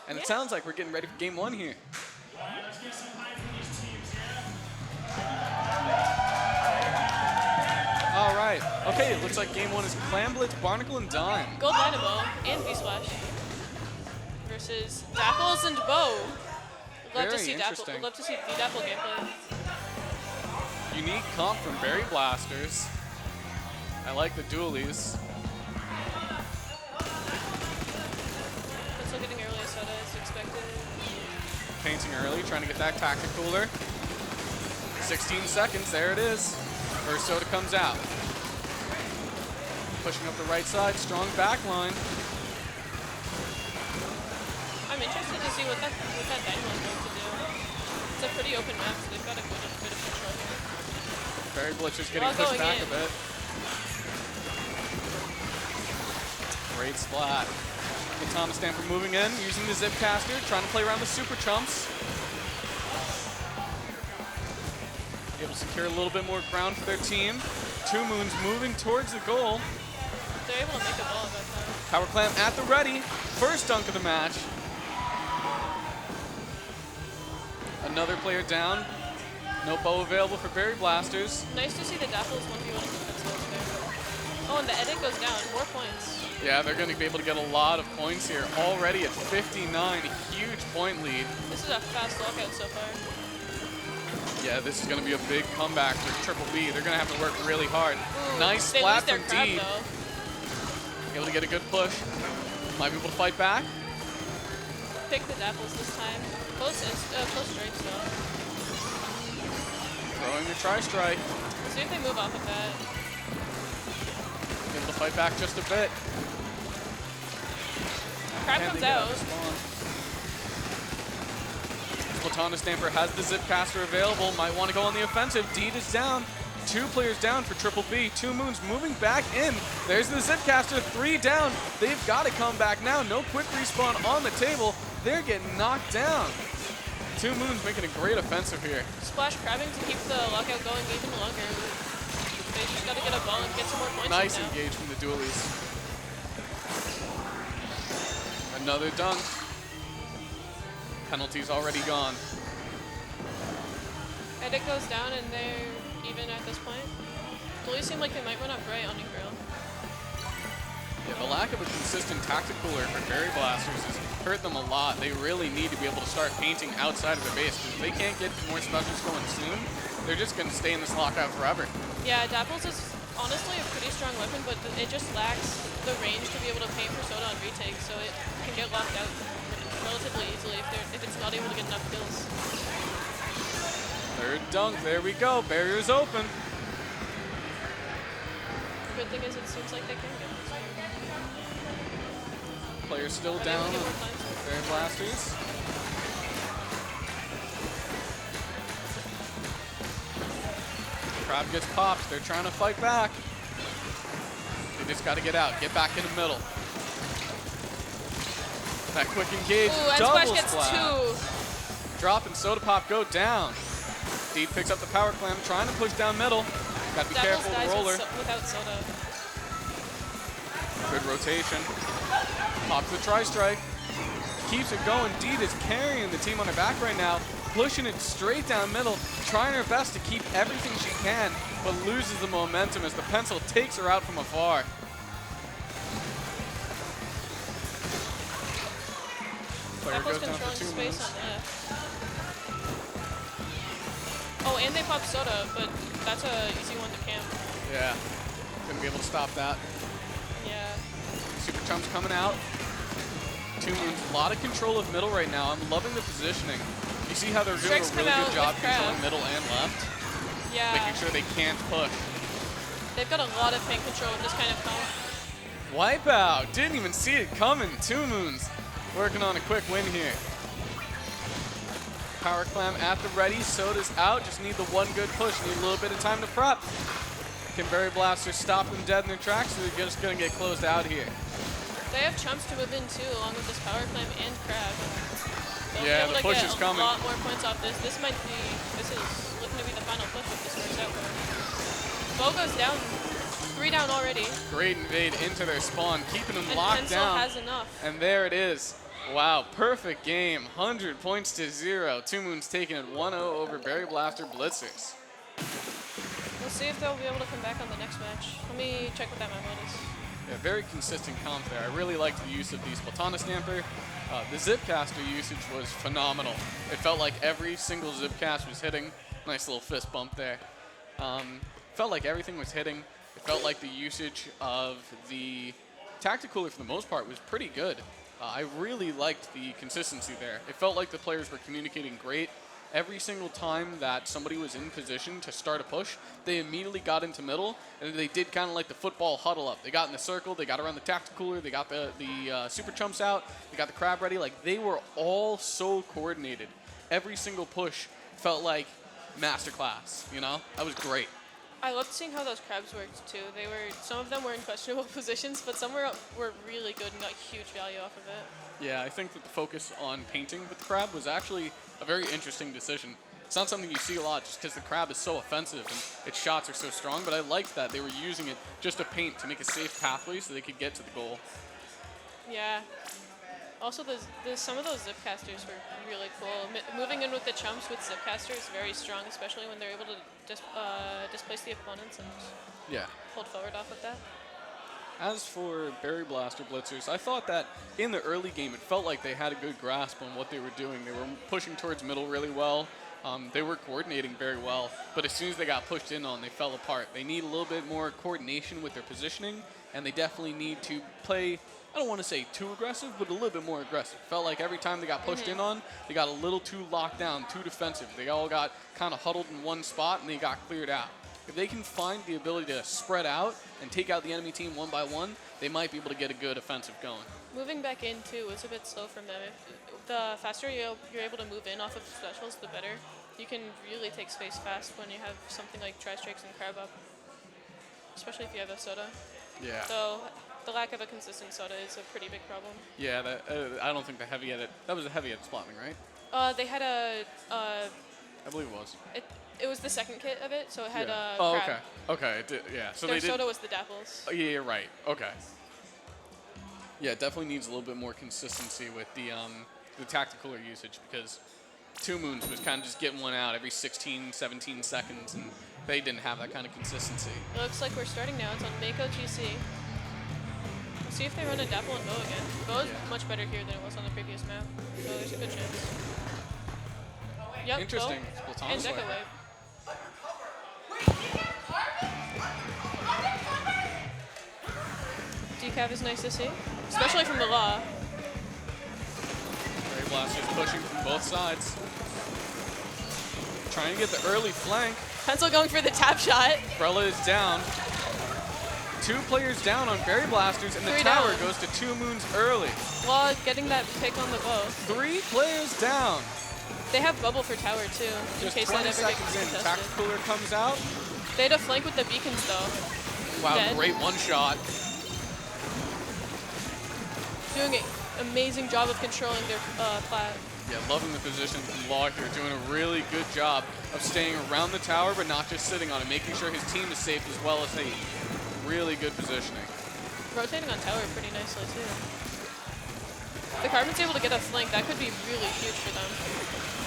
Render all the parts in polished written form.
And it sounds like we're getting ready for game one here. All right. Okay, it looks like game one is Clam Blitz, Barnacle, and Dime. Gold Dynamo and V-Splash versus Dapples and Bo. Love to see Dapple. Love to see the Dapple gameplay. Unique comp from Berry Blasters. I like the dualies. Pencil getting early soda as expected. Painting early, trying to get that tactic cooler. 16 seconds, there it is. First soda comes out. Pushing up the right side, strong back line. I'm interested to see what that Dynamo is going to do. It's a pretty open map, so they've got a bit of control here. Berry Blitzers getting pushed back a bit. Great splat. Thomas Stanford moving in, using the Zip Caster, trying to play around the Super Chumps. Able to secure a little bit more ground for their team. Two Moons moving towards the goal. They're able to make a ball about that. Power Clam at the ready. First dunk of the match. Another player down. No bow available for Berry Blasters. Nice to see the Dapples 1v1 defense over there. Oh, and the edit goes down. More points. Yeah, they're going to be able to get a lot of points here. Already at 59, huge point lead. This is a fast lockout so far. Yeah, this is going to be a big comeback for Triple B. They're going to have to work really hard. Ooh, nice splat from crab, D. though. Able to get a good push. Might be able to fight back. Pick the Dapples this time. Close strikes though. Throwing the tri-strike. Let's see if they move off of that. Able to fight back just a bit. Crab comes out. Platana Stamper has the Zip Caster available. Might want to go on the offensive. Deed is down. Two players down for Triple B. Two Moons moving back in. There's the Zip Caster. Three down. They've got to come back now. No quick respawn on the table. They're getting knocked down. Two Moons making a great offensive here. Splash crabbing to keep the lockout going even longer. They just got to get a ball and get some more points. Nice engage from the dualies. Another dunk. Penalty's already gone. Edit goes down and they're even at this point. Dualies seem like they might run up right on Negro. Yeah, the lack of a consistent tactic cooler for Berry Blasters has hurt them a lot. They really need to be able to start painting outside of their base. Because if they can't get more specials going soon, they're just going to stay in this lockout forever. Yeah, Dapples is honestly a pretty strong weapon, but it just lacks the range to be able to paint for Soda on retake, so it can get locked out relatively easily if it's not able to get enough kills. Third dunk, there we go. Barrier's open. The good thing is it seems like they can get this one. Players still down on Berry Blasters. Crowd gets popped. They're trying to fight back. They just got to get out. Get back in the middle. That quick engage. Ooh, double gets splat. two. Drop and Soda Pop go down. Deed picks up the Power Clam, trying to push down middle. Got to be careful with the roller. Without Soda. Good rotation. Pops the tri-strike. Keeps it going. Deed is carrying the team on her back right now. Pushing it straight down middle. Trying her best to keep everything she can, but loses the momentum as the pencil takes her out from afar. Player goes down for 2 space moves. on F. Oh, and they pop Soda, but that's a easy one to camp. Yeah, gonna be able to stop that. Yeah. Super Chumps coming out. 2 Moons, a lot of control of middle right now. I'm loving the positioning. You see how they're doing a really good job controlling middle and left? Yeah. Making sure they can't push. They've got a lot of paint control in this kind of comp. Wipeout, didn't even see it coming. 2 Moons working on a quick win here. Power Clam at the ready, Soda's out, just need the one good push, need a little bit of time to prep. Can Berry Blasters stop them dead in their tracks, or they're just gonna get closed out here? They have chumps to move in too, along with this Power Clam and Crab. They'll Yeah, be the able to push get is coming. a lot more points off this. This is looking to be the final push if this works out for them. Bo goes down, 3 down already. Great invade into their spawn, keeping them locked Pencil down. has enough. And there it is. Wow, perfect game. 100 points to 0. Two Moons taking it 1-0 over Berry Blaster Blitzers. We'll see if they'll be able to come back on the next match. Let me check what that map mode is. Yeah, very consistent comp there. I really liked the use of the Splatoon Stamper. The Zipcaster usage was phenomenal. It felt like every single Zipcast was hitting. Nice little fist bump there. Felt like everything was hitting. It felt like the usage of the Tacticooler for the most part was pretty good. I really liked the consistency there. It felt like the players were communicating great. Every single time that somebody was in position to start a push, they immediately got into middle, and they did kind of like the football huddle up. They got in the circle, they got around the Tacticooler, they got the super chumps out, they got the crab ready. Like, they were all so coordinated. Every single push felt like masterclass, you know? That was great. I loved seeing how those crabs worked too. Some of them were in questionable positions, but some were really good and got huge value off of it. Yeah, I think that the focus on painting with the crab was actually a very interesting decision. It's not something you see a lot just because the crab is so offensive and its shots are so strong, but I liked that they were using it just to paint to make a safe pathway so they could get to the goal. Yeah. Also, some of those Zipcasters were really cool. Moving in with the chumps with Zipcaster is very strong, especially when they're able to displace the opponents and hold forward off of that. As for Berry Blaster Blitzers, I thought that in the early game it felt like they had a good grasp on what they were doing. They were pushing towards middle really well. They were coordinating very well, but as soon as they got pushed in on, they fell apart. They need a little bit more coordination with their positioning, and they definitely need to play, I don't want to say too aggressive, but a little bit more aggressive. Felt like every time they got pushed in on, they got a little too locked down, too defensive. They all got kind of huddled in one spot, and they got cleared out. If they can find the ability to spread out and take out the enemy team one by one, they might be able to get a good offensive going. Moving back in, too, was a bit slow from them. The faster you're able to move in off of specials, the better. You can really take space fast when you have something like Tri-Strikes and Crab up, especially if you have a soda. Yeah. So the lack of a consistent soda is a pretty big problem. Yeah, I don't think the heavy edit, that was a heavy edit spotting, right? They had a... I believe it was. It was the second kit of it, so it had a Oh, crab. okay. Okay, it did, yeah. So Their they did. soda was the Dapples. Oh, yeah, right. Okay. Yeah, it definitely needs a little bit more consistency with the Tacticooler usage because Two Moons was kind of just getting one out every 16, 17 seconds, and they didn't have that kind of consistency. It looks like we're starting now. It's on Mako GC. Let's see if they run a Dapple and Bow again. Bow is much better here than it was on the previous map, so there's a good chance. Yep, Interesting. Bow and Deca Wave. Decaf is nice to see, especially from the Law. Berry Blasters pushing from both sides. Trying to get the early flank. Pencil going for the tap shot. Brella is down. 2 players down on Berry Blasters, and the tower goes to Two Moons early. Law getting that pick on the bow. 3 players down. They have bubble for tower too, in Just case 20 that ever seconds gets in, contested. Tacticooler comes out. They had a flank with the beacons though. Wow, Dead. great one shot. Doing an amazing job of controlling their plat. Yeah, loving the position from Law here, doing a really good job of staying around the tower, but not just sitting on it, making sure his team is safe as well as he. Really good positioning. Rotating on tower pretty nicely too. If the Carbon's able to get a flank, that could be really huge for them.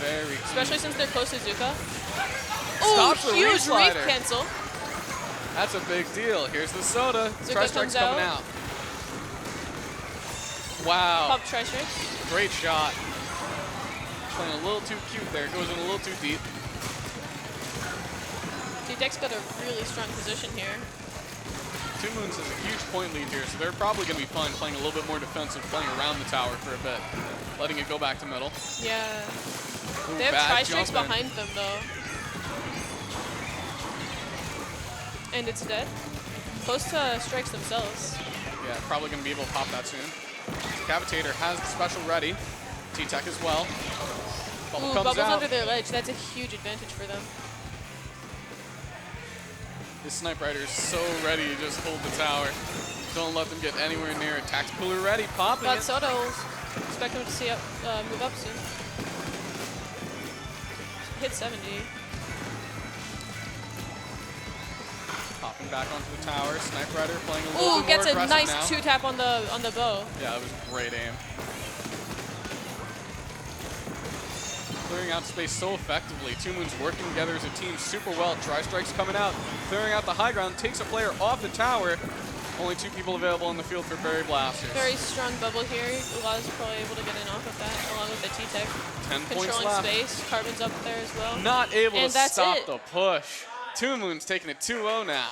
Very Especially since they're close to Zuka. Stops the huge reef slider. reef cancel. That's a big deal. Here's the soda. Zuka Tri-Strike's comes coming out. Wow. Pop Tri-Strikes. Great shot. Playing a little too cute there. Goes in a little too deep. D-Deck's got a really strong position here. Two Moons has a huge point lead here, so they're probably going to be fine playing a little bit more defensive, playing around the tower for a bit. Letting it go back to middle. Yeah. Ooh, They have bad Tri-Strikes jump in. behind them though. And it's dead. Close to strikes themselves. Yeah, probably going to be able to pop that soon. Cavitator has the special ready. T-Tech as well. Bubble comes Bubbles out. under their ledge. That's a huge advantage for them. This Sniper Rider is so ready to just hold the tower. Don't let them get anywhere near it. Tacticooler ready, popping Got it. Soto. Expect him to see move up soon. Hit 70. Popping back onto the tower. Sniper Rider playing a little bit Ooh, gets more a aggressive nice now. 2-tap on the bow. Yeah, that was great aim. clearing out space so effectively. Two Moons working together as a team super well. Tri-Strike's coming out, clearing out the high ground, takes a player off the tower. Only 2 people available on the field for Berry Blasters. Very strong bubble here. Law's probably able to get in off of that, along with the T-Tech. 10 points Controlling left. space. Carbon's up there as well. Not able And to that's stop it. the push. Two Moons taking it 2-0 now.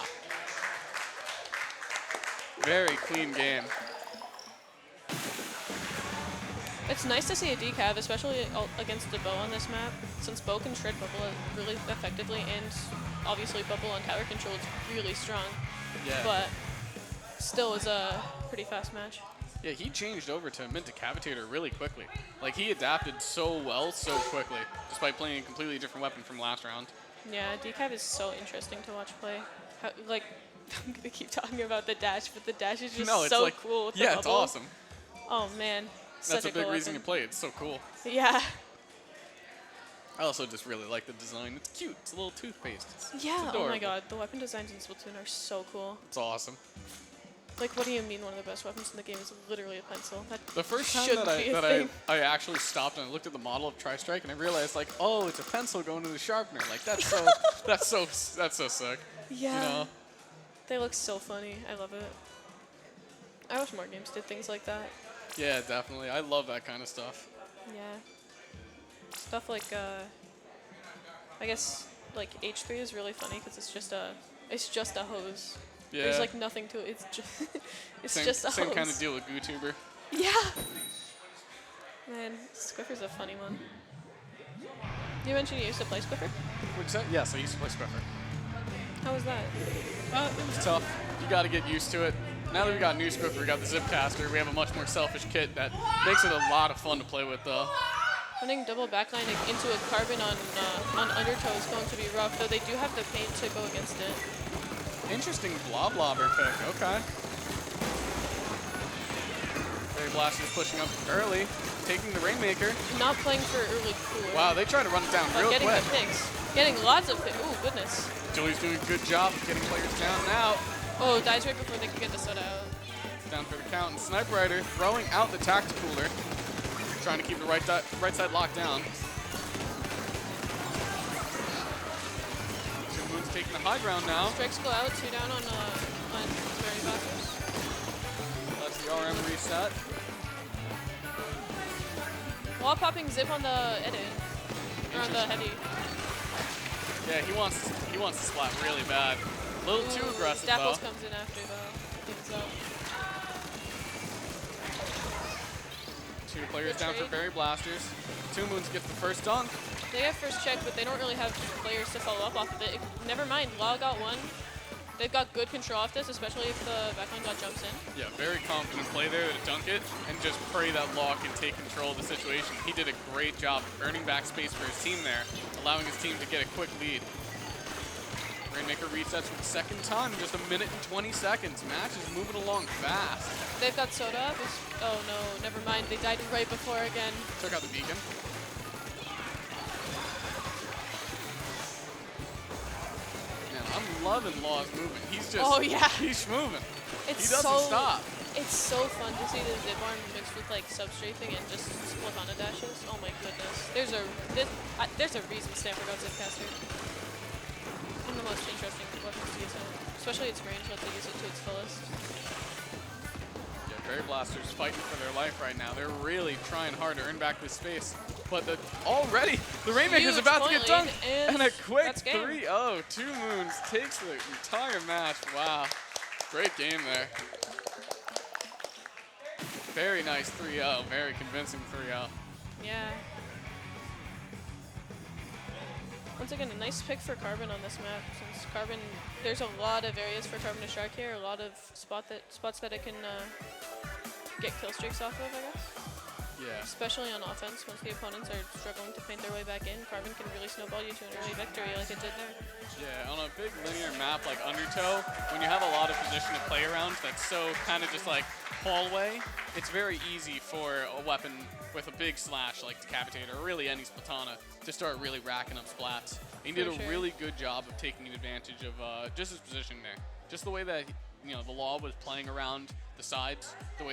Very clean game. It's nice to see a decav, especially against the bow on this map, since bow can shred bubble really effectively, and obviously bubble on tower control is really strong. Yeah. But still is a pretty fast match. Yeah, he changed over to mid decapitator really quickly. Like, he adapted so well so quickly, despite playing a completely different weapon from last round. Yeah, decav is so interesting to watch play. Like, I'm gonna keep talking about the dash, but the dash is just so like, cool with the yeah, bubble. it's awesome. Oh man, That's such a big cool reason you weapon. play it. It's so cool. Yeah. I also just really like the design. It's cute. It's a little toothpaste. It's Yeah, oh adorable. my god, the weapon designs in Splatoon are so cool. It's awesome. Like, what do you mean one of the best weapons in the game is literally a pencil? That The first time shouldn't that be a I thing. actually stopped and I looked at the model of Tri-Strike and I realized, like, oh, it's a pencil going to the sharpener. Like, that's so that's so sick. Yeah. You know? They look so funny. I love it. I wish more games did things like that. Yeah, definitely. I love that kind of stuff. Yeah. Stuff like, I guess, like H3 is really funny because it's just a hose. Yeah. There's like nothing to it. It's just, it's Same, just a same hose. kind of deal with GooTuber. Yeah. Man, Squiffer's a funny one. You mentioned you used to play Squiffer. What'd you say? Yes, I used to play Squiffer. How was that? It was tough. You got to get used to it. Now that we got new Squiffer, we got the Zipcaster, we have a much more selfish kit that makes it a lot of fun to play with, though. Running double backline into a Carbon on Undertow is going to be rough, though they do have the paint to go against it. Interesting Bloblobber pick. Okay. Berry Blasters pushing up early, taking the Rainmaker. Not playing for early cooler. Wow, they try to run it down real getting quick. the picks. Getting lots of picks. Ooh, goodness. Julie's doing a good job of getting players down and out. Oh, dies right before they can get the soda out. Down for the count, and Sniper Rider throwing out the Tacticooler, trying to keep the right side locked down. Two Moon's taking the high ground now. Strikes go out, 2 down on Berry Blasters. That's the RM reset. Wall popping zip on the edit. Or on the heavy. Yeah, he wants to splat really bad. A little too aggressive, Dapples though. comes in after, though. Cleans up. 2 players Good down for trade. Berry Blasters. Two Moons gets the first dunk. They have first check, but they don't really have players to follow up off of it. Never mind, Law got one. They've got good control off this, especially if the backline got jumps in. Yeah, very confident play there to dunk it and just pray that Law can take control of the situation. He did a great job earning back space for his team there, allowing his team to get a quick lead. Rainmaker resets for the second time in just 1 minute and 20 seconds. Match is moving along fast. They've got soda. Oh no, never mind. They died right before again. Took out the beacon. Man, I'm loving Law's movement. He's just, he's moving. He doesn't stop. It's so fun to see the zip arm mixed with like sub-strafing and just Splatana dashes. Oh my goodness. There's a reason Stanford got Zipcaster. One of the most interesting weapons to use, especially its range lets it use it to its fullest. Yeah, Berry Blasters fighting for their life right now. They're really trying hard to earn back this space. But already, the Rainmaker's about to get dunked. And a quick 3-0. Two Moons takes the entire match. Wow. Great game there. Very nice 3-0. Very convincing 3-0. Yeah. Once again, a nice pick for Carbon on this map, since Carbon, there's a lot of areas for Carbon to shark here, a lot of spots that it can get kill streaks off of, I guess. Yeah. Especially on offense, once the opponents are struggling to paint their way back in, Carbon can really snowball you to an early victory like it did there. Yeah, on a big linear map like Undertow, when you have a lot of position to play around that's so kind of just like hallway, it's very easy for a weapon with a big slash like Decapitator or really any Splatana to start really racking up splats. He did a really good job of taking advantage of just his position there. Just the way that the Law was playing around the sides, the way